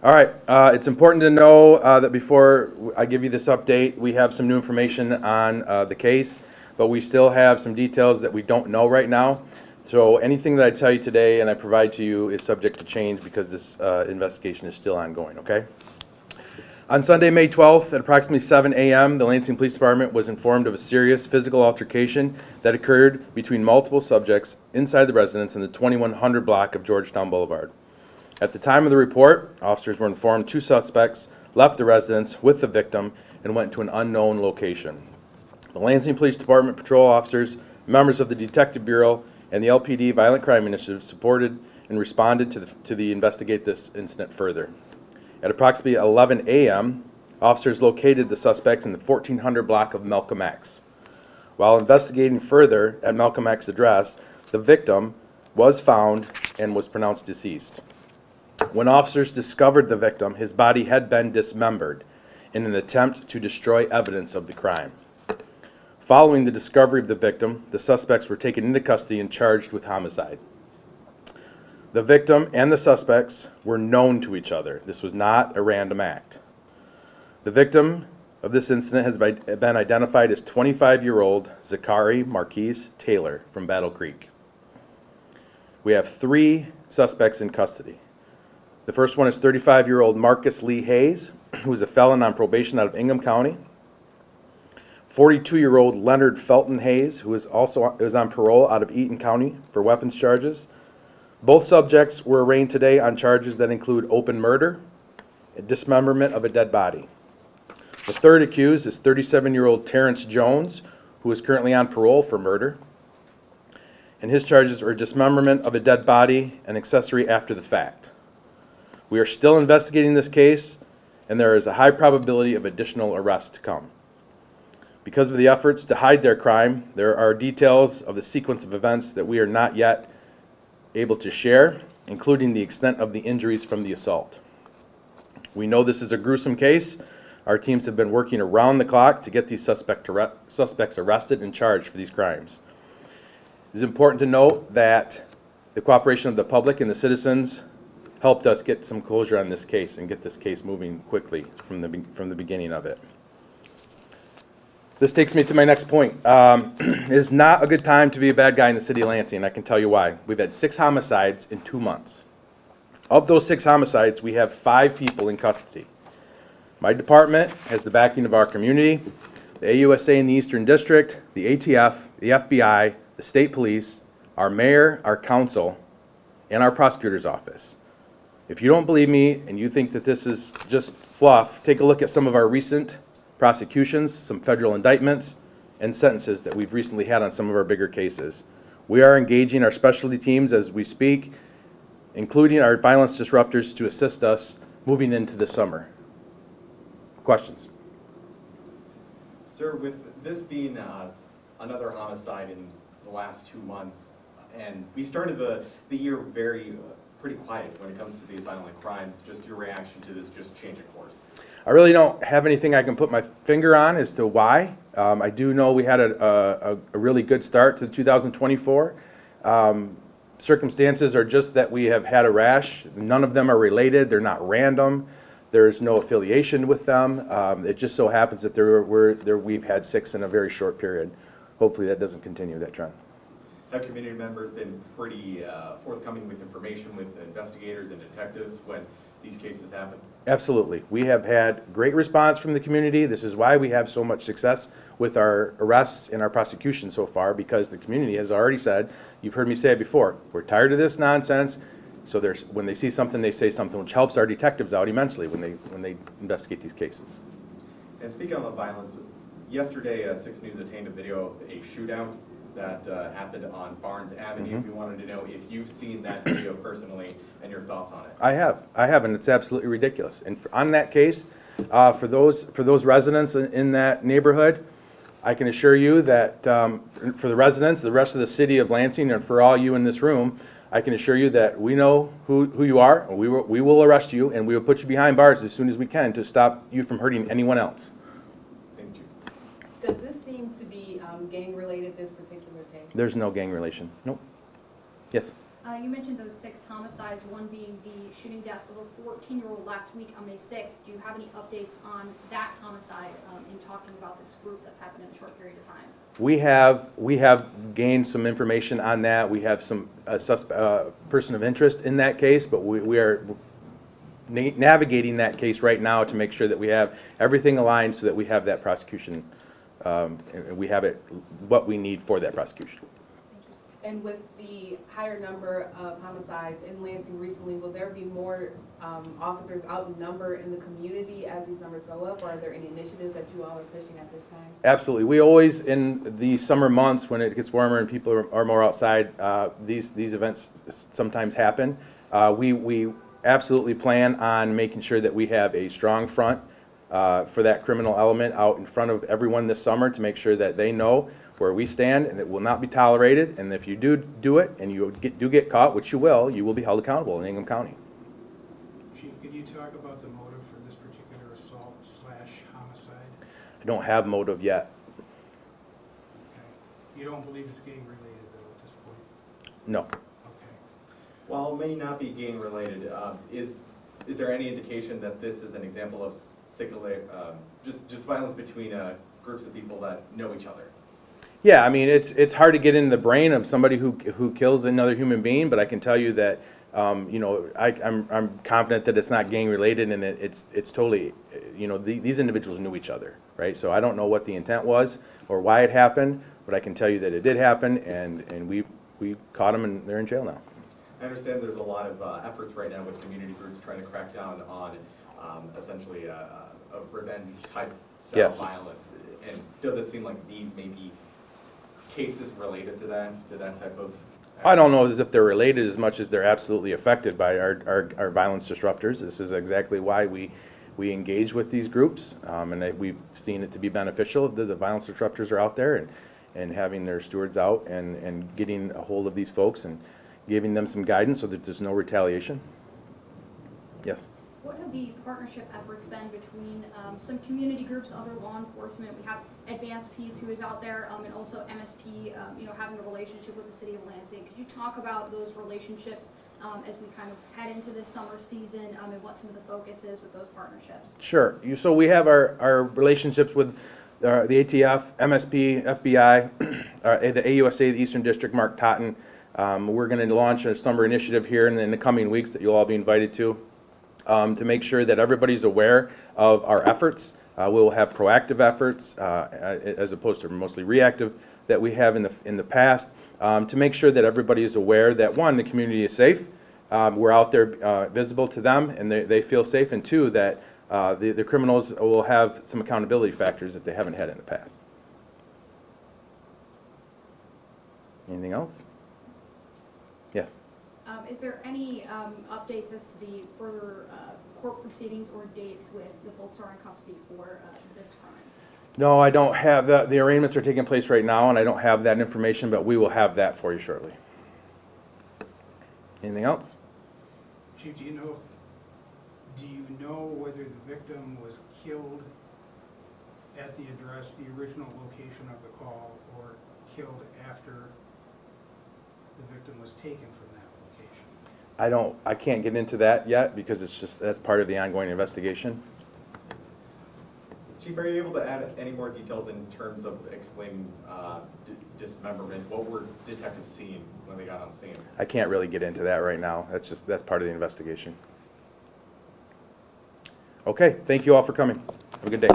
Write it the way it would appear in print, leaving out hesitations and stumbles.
All right, it's important to know that before I give you this update, we have some new information on the case, but we still have some details that we don't know right now. So anything that I tell you today and I provide to you is subject to change because this investigation is still ongoing, okay? On Sunday, May 12th, at approximately 7 a.m., the Lansing Police Department was informed of a serious physical altercation that occurred between multiple subjects inside the residence in the 2100 block of Georgetown Boulevard. At the time of the report, officers were informed two suspects left the residence with the victim and went to an unknown location. The Lansing Police Department patrol officers, members of the Detective Bureau, and the LPD Violent Crime Initiative supported and responded to investigate this incident further. At approximately 11 a.m., officers located the suspects in the 1400 block of Malcolm X. While investigating further at Malcolm X's address, the victim was found and was pronounced deceased. When officers discovered the victim, his body had been dismembered in an attempt to destroy evidence of the crime. Following the discovery of the victim, the suspects were taken into custody and charged with homicide. The victim and the suspects were known to each other. This was not a random act. The victim of this incident has been identified as 25-year-old Zachary Marquise Taylor from Battle Creek. We have three suspects in custody. The first one is 35-year-old Marcus Lee Hayes, who is a felon on probation out of Ingham County. 42-year-old Leonard Felton Hayes, who is on parole out of Eaton County for weapons charges. Both subjects were arraigned today on charges that include open murder and dismemberment of a dead body. The third accused is 37-year-old Terrence Jones, who is currently on parole for murder. And his charges are dismemberment of a dead body and accessory after the fact. We are still investigating this case, and there is a high probability of additional arrests to come. Because of the efforts to hide their crime, there are details of the sequence of events that we are not yet able to share, including the extent of the injuries from the assault. We know this is a gruesome case. Our teams have been working around the clock to get these suspects arrested and charged for these crimes. It is important to note that the cooperation of the public and the citizens helped us get some closure on this case and get this case moving quickly from the beginning of it. This takes me to my next point. It is not a good time to be a bad guy in the city of Lansing, and I can tell you why. We've had 6 homicides in 2 months. Of those 6 homicides, we have 5 people in custody. My department has the backing of our community, the AUSA in the Eastern District, the ATF, the FBI, the state police, our mayor, our council, and our prosecutor's office. If you don't believe me and you think that this is just fluff, take a look at some of our recent prosecutions, some federal indictments, and sentences that we've recently had on some of our bigger cases. We are engaging our specialty teams as we speak, including our violence disruptors, to assist us moving into the summer. Questions? Sir, with this being another homicide in the last 2 months, and we started the year pretty quiet when it comes to these violent crimes, just your reaction to this just change of course? I really don't have anything I can put my finger on as to why. I do know we had a really good start to 2024. Circumstances are just that we have had a rash. None of them are related. They're not random. There's no affiliation with them. It just so happens that we've had 6 in a very short period. Hopefully that doesn't continue, that trend. Have community members been pretty forthcoming with information with investigators and detectives when these cases happen? Absolutely. We have had great response from the community. This is why we have so much success with our arrests and our prosecution so far, because the community has already said, you've heard me say it before, we're tired of this nonsense. So when they see something, they say something, which helps our detectives out immensely when they investigate these cases. And speaking of violence, yesterday 6 News attained a video of a shootout that happened on Barnes Avenue. We wanted to know if you've seen that video personally and your thoughts on it. I have, and it's absolutely ridiculous. And on that case, for those residents in that neighborhood, I can assure you that for the residents, the rest of the city of Lansing, and for all you in this room, I can assure you that we know who you are. We will arrest you, and we will put you behind bars as soon as we can to stop you from hurting anyone else. Thank you. Does this seem to be gang-related, this particular case? There's no gang relation. Nope. Yes? You mentioned those 6 homicides, one being the shooting death of a 14-year-old last week on May 6th. Do you have any updates on that homicide in talking about this group that's happened in a short period of time? We have gained some information on that. We have some person of interest in that case, but we are navigating that case right now to make sure that we have everything aligned so that we have that prosecution, we have it what we need for that prosecution. And with the higher number of homicides in Lansing recently, will there be more officers outnumbered in the community as these numbers go up, or are there any initiatives that you all are pushing at this time? Absolutely. We always, in the summer months when it gets warmer and people are more outside, these events sometimes happen. We absolutely plan on making sure that we have a strong front for that criminal element out in front of everyone this summer to make sure that they know where we stand and it will not be tolerated. And if you do it and you do get caught, which you will be held accountable in Ingham County. Chief, could you talk about the motive for this particular assault/homicide? I don't have motive yet. Okay. You don't believe it's gang related though at this point? No. Okay. While it may not be gang related, is there any indication that this is an example of just violence between groups of people that know each other? Yeah, I mean, it's hard to get in the brain of somebody who kills another human being, but I can tell you that you know, I'm confident that it's not gang related, and it's totally, you know, these individuals knew each other, right? So I don't know what the intent was or why it happened, but I can tell you that it did happen, and we caught them and they're in jail now. I understand there's a lot of efforts right now with community groups trying to crack down on essentially a revenge type style Yes. violence. And does it seem like these may be cases related to that type of? I don't know as if they're related as much as they're absolutely affected by our violence disruptors. This is exactly why we engage with these groups, and we've seen it to be beneficial. The violence disruptors are out there and having their stewards out and getting a hold of these folks and giving them some guidance so that there's no retaliation. Yes. What have the partnership efforts been between some community groups, other law enforcement? We have Advanced Peace, who is out there, and also MSP, you know, having a relationship with the city of Lansing. Could you talk about those relationships as we kind of head into this summer season, and what some of the focus is with those partnerships? Sure. So we have our relationships with the ATF, MSP, FBI, the AUSA, the Eastern District, Mark Totten. We're going to launch a summer initiative here in the coming weeks that you'll all be invited to make sure that everybody's aware of our efforts. We'll have proactive efforts as opposed to mostly reactive that we have in the past to make sure that everybody is aware that, one, the community is safe. We're out there visible to them and they feel safe, and two, that the criminals will have some accountability factors that they haven't had in the past. Anything else? Yes. Is there any updates as to the further court proceedings or dates with the folks who are in custody for this crime? No, I don't have that. The arraignments are taking place right now, and I don't have that information, but we will have that for you shortly. Anything else? Chief, do you know whether the victim was killed at the address, the original location of the call, or killed after the victim was taken from that location? I can't get into that yet because that's part of the ongoing investigation. Chief, are you able to add any more details in terms of explaining dismemberment? What were detectives seeing when they got on scene? I can't really get into that right now. That's part of the investigation. Okay, thank you all for coming. Have a good day.